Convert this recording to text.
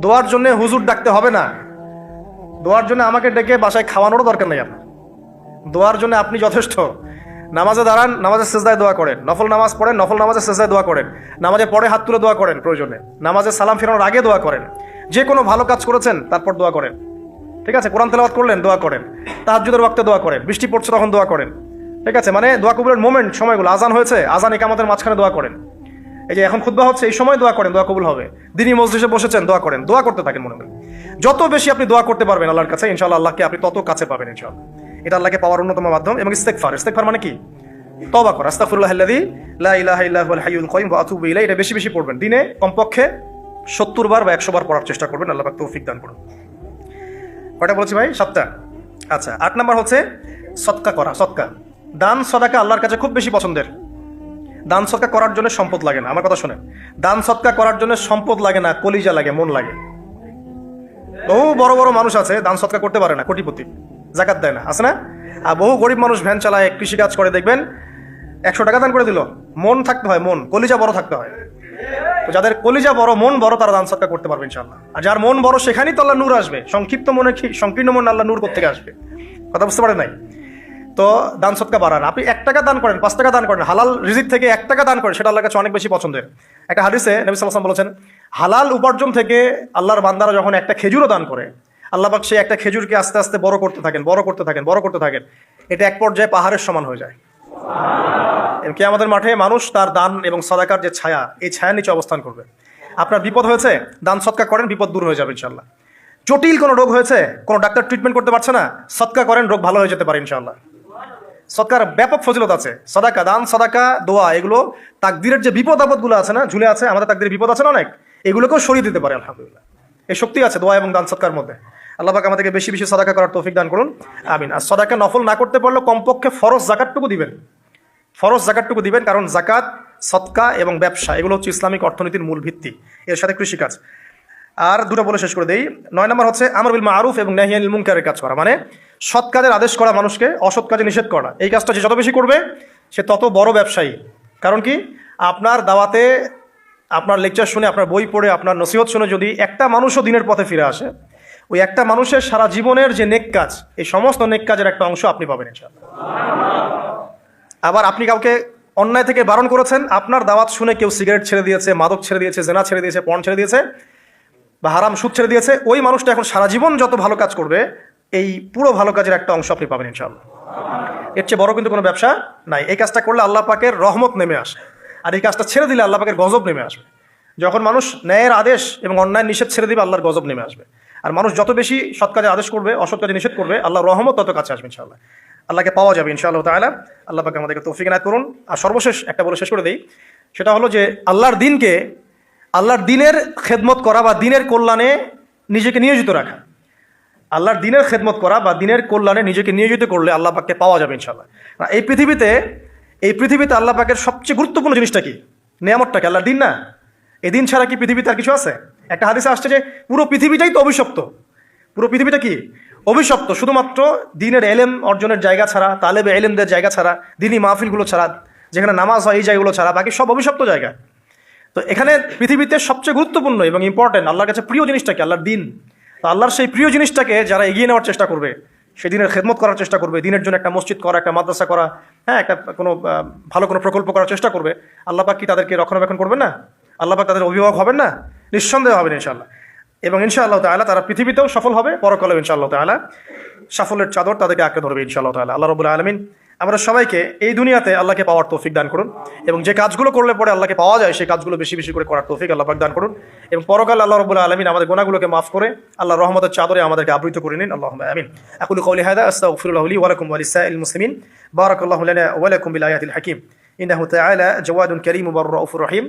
দোয়ার জন্য হুজুর ডাকতে হবে না, দোয়ার জন্য আমাকে ডেকে বাসায় খাওয়ানোরও দরকার নেই। আপনার দোয়ার জন্য আপনি যথেষ্ট। নামাজে দাঁড়ান, নামাজের সেজদায় দোয়া করেন, নফল নামাজ পড়েন, নফল নামাজের সেজদায় দোয়া করেন, নামাজে পড়ে হাত তুলে দোয়া করেন, প্রয়োজনে নামাজে সালাম ফেরানোর আগে দোয়া করেন, যে কোনো ভালো কাজ করেছেন তারপর দোয়া করেন, ঠিক আছে? কোরআন তেলাওয়াত করলেন দোয়া করেন, তাহাজ্জুদের ওয়াক্তে দোয়া করেন, বৃষ্টি পড়ছে তখন দোয়া করেন, ঠিক আছে? মানে দোয়া কবুলের মোমেন্ট, সময়গুলো, আজান হয়েছে, আজান ইকামতের মাঝখানে দোয়া করেন, এই যে এখন খুতবা হচ্ছে এই সময় দোয়া করেন, দোয়া কবুল হবে। দিনই মজলিসে বসেছেন দোয়া করেন, দোয়া করতে থাকেন। মনে করেন যত বেশি আপনি দোয়া করতে পারবেন আল্লাহর কাছে, ইনশাআল্লাহ আল্লাহকে আপনি তত কাছে পাবেন ইনশাআল্লাহ। এটা আল্লাহকে পাওয়ার অন্যতম মাধ্যম। এবং ইস্তেগফার, ইস্তেগফার মানে কি? তওবা করা। আস্তাগফিরুল্লাহাল্লাযী লা ইলাহা ইল্লা হুয়াল হাইয়ুল কাইয়্যুম ওয়া আতুবু ইলাইহি। এটা বেশি বেশি পড়বেন, দিনে কমপক্ষে 70 বার বা 100 বার পড়ার চেষ্টা করবেন। আল্লাহ পাক তৌফিক দান করুন। কয়টা বলেছি ভাই? 7টা। আচ্ছা, 8 নাম্বার হচ্ছে সদকা করা। সদকা, দান সদাকা আল্লাহর কাছে খুব বেশি পছন্দের। দান সদকা করার জন্য সম্পদ লাগে না, আমার কথা শুনেন। দান সদকা করার জন্য সম্পদ লাগে না, কলিজা লাগে, মন লাগে। বহু বড় বড় মানুষ আছে দান সদকা করতে পারে না, কোটিপতি, যাকাত দেয় না, আছে না? আর বহু গরিব মানুষ ভ্যান চালায়, কৃষিকাজ করে, দেখবেন 100 টাকা দান করে দিল, মন থাকতে হয়, মন, কলিজা বড় থাকতে হয়। তো যাদের কলিজা বড়, মন বড়, তারা দান সদকা করতে পারবে ইনশাআল্লাহ। আর যার মন বড় সেখানেই তো আল্লাহ নূর আসবে। সংক্ষিপ্ত মনে, সংকীর্ণ মন আল্লাহ নূর কোত্থেকে আসবে? কথা বুঝতে পারেন নাই? তো দান সদকা বাড়ান। আপনি 1 টাকা দান করেন, 5 টাকা দান করেন, হালাল রিজিক থেকে 1 টাকা দান করেন, সেটা আল্লাহর কাছে অনেক বেশি পছন্দের। একটা হাদিসে নবী সাল্লাল্লাহু আলাইহি ওয়াসাল্লাম বলেছেন, হালাল উপার্জন থেকে আল্লাহর বান্দারা যখন একটা খেজুরও দান করে, আল্লাহ পাক সেই একটা খেজুরকে আস্তে আস্তে বড় করতে থাকেন, বড় করতে থাকেন, বড় করতে থাকেন। এটা এক পর্যায়ে পাহাড়ের সমান হয়ে যায়। কিয়ামতের মাঠে মানুষ তার দান এবং সাদাকার যে ছায়া, এই ছায়ার নিচে অবস্থান করবে। আপনার বিপদ হয়েছে, দান সদকা করেন, বিপদ দূর হয়ে যাবে ইনশাআল্লাহ। জটিল কোনো রোগ হয়েছে, কোনো ডাক্তার ট্রিটমেন্ট করতে পারছে না, সদকা করেন, রোগ ভালো হয়ে যেতে পারে ইনশাআল্লাহ। সদকার ব্যাপক ফজিলত আছে। সাদাকা, দান সাদাকা, দোয়া, এগুলো তাকদিরের যে বিপদ আপদগুলো আছে না, ঝুলে আছে, আমাদের তাকদিরের বিপদ আছে না অনেক, এগুলোকেও সরিয়ে দিতে পারে আলহামদুলিল্লাহ। এই শক্তি আছে দোয়া এবং দান সদকার মধ্যে। আল্লাহ পাক আমাদেরকে বেশি বেশি সাদাকা করার তৌফিক দান করুন, আমিন। আর সাদাকা নফল না করতে পারলেও কমপক্ষে ফরজ যাকাতটুকু দিবেন, ফরজ যাকাতটুকু দিবেন, কারণ যাকাত, সদকা এবং ব্যবসা এগুলো হচ্ছে ইসলামিক অর্থনীতির মূল ভিত্তি, এর সাথে কৃষিকাজ। আর দুটো বলে শেষ করে দেই। 9 নম্বর হচ্ছে আমর বিল মারুফ এবং নাহি আনিল মুনকারের কাজ করা, মানে সৎ কাজের আদেশ করা, মানুষকে অসৎ কাজে নিষেধ করা। এই কাজটা যে যত বেশি করবে সে তত বড় ব্যবসায়ী। কারণ কি, আপনার দাওয়াতে, আপনার লেকচার শুনে, আপনার বই পড়ে, আপনার নসিহত শুনে যদি একটা মানুষও দিনের পথে ফিরে আসে, ওই একটা মানুষের সারা জীবনের যে নেক কাজ, এই সমস্ত নেক কাজের একটা অংশ আপনি পাবেন ইনশাআল্লাহ। আবার আপনি কাউকে অন্যায় থেকে বারণ করেছেন, আপনার দাওয়াত শুনে কেউ সিগারেট ছেড়ে দিয়েছে, মাদক ছেড়ে দিয়েছে, জেনা ছেড়ে দিয়েছে, পর্ন ছেড়ে দিয়েছে, বা হারাম সুদ ছেড়ে দিয়েছে, ওই মানুষটা এখন সারা জীবন যত ভালো কাজ করবে, এই পুরো ভালো কাজের একটা অংশ আপনি পাবেন ইনশাআল্লাহ। এর চেয়ে বড় কিন্তু কোনো ব্যবসা নাই। এই কাজটা করলে আল্লাহ পাকের রহমত নেমে আসে, আর এই কাজটা ছেড়ে দিলে আল্লাহ পাকের গজব নেমে আসবে। যখন মানুষ ন্যায়ের আদেশ এবং অন্যায় নিষেধ ছেড়ে দিবে, আল্লাহর গজব নেমে আসবে। আর মানুষ যত বেশি সৎ কাজে আদেশ করবে, অসৎ কাজে নিষেধ করবে, আল্লাহর রহমত তত কাছে আসবে ইনশাআল্লাহ। আল্লাহকে পাওয়া যাবে ইনশাআল্লাহ তাআলা। আল্লাহ পাক আমাদেরকে তৌফিক ইনায়াত করুন। আর সর্বশেষ একটা বলে শেষ করে দেই, সেটা হলো যে আল্লাহর দিনকে, আল্লাহর দিনের খেদমত করা বা দিনের কল্যাণে নিজেকে নিয়োজিত রাখা। আল্লাহর দিনের খেদমত করা বা দিনের কল্যাণে নিজেকে নিয়োজিত করলে আল্লাহ পাককে পাওয়া যাবে ইনশাআল্লাহ। এই পৃথিবীতে আল্লাহ পাকের সবচেয়ে গুরুত্বপূর্ণ জিনিসটা কি? নেয়ামতটা কি? আল্লাহর দিন না? এই দিন ছাড়া কি পৃথিবীতে আর কিছু আছে? একটা হাদিসে আসছে যে পুরো পৃথিবীটাই তো অভিশপ্ত। পুরো পৃথিবীটা কি? অভিশপ্ত। শুধুমাত্র দিনের এলেম অর্জনের জায়গা ছাড়া, তালেবে এলেমদের জায়গা ছাড়া, দিনী মাহফিলগুলো ছাড়া, যেখানে নামাজ হয়, এই জায়গাগুলো ছাড়া বাকি সব অভিশপ্ত জায়গা। তো এখানে পৃথিবীতে সবচেয়ে গুরুত্বপূর্ণ এবং ইম্পর্টেন্ট, আল্লাহর কাছে প্রিয় জিনিসটা কি? আল্লাহর দিন। তো আল্লাহর সেই প্রিয় জিনিসটাকে যারা এগিয়ে নেওয়ার চেষ্টা করবে, সেই দিনের খেদমত করার চেষ্টা করবে, দিনের জন্য একটা মসজিদ করা, একটা মাদ্রাসা করা, হ্যাঁ, একটা কোনো ভালো কোনো প্রকল্প করার চেষ্টা করবে, আল্লাহ পাক কি তাদেরকে রক্ষণাবেক্ষণ করবেন না? আল্লাহ পাক তাদের অভিভাবক হবেন না? নিঃসন্দেহ হবেন ইনশাআল্লাহ। এবং ইনশাআল্লাহ তাআলা তারা পৃথিবীতেও সফল হবে, পরকালেও ইনশাআল্লাহ তাআলা সাফল্যের চাদর তাদেরকে আঁকড়ে ধরবে ইনশাআল্লাহ তাআলা। আল্লাহ রাব্বুল আলামিন আমরা সবাইকে এই দুনিয়াতে আল্লাহকে পাওয়ার তৌফিক দান করুন, এবং যে কাজগুলো করলে পরে আল্লাহকে পাওয়া যায় সেই কাজগুলো বেশি বেশি করে করার তৌফিক আল্লাহ পাক দান করুন, এবং পরকালে আল্লাহ রাব্বুল আলামিন আমাদের গুনাহগুলোকে মাফ করে আল্লাহর রহমতের চাদরে আমাদেরকে আবৃত করে নিন। আল্লাহুম্মা আমিন। আকুলু কওলি হাযা আস্তাগফিরুল্লাহ লি ওয়া লাকুম ওয়া লিসাইরিল মুসলিমিন। বারাকাল্লাহু লানা ওয়া লাকুম বিল আয়াতিল হাকীম। ইন্নাহু তাআলা জাওয়াদুন কারীমুর রাউফুর রহিম।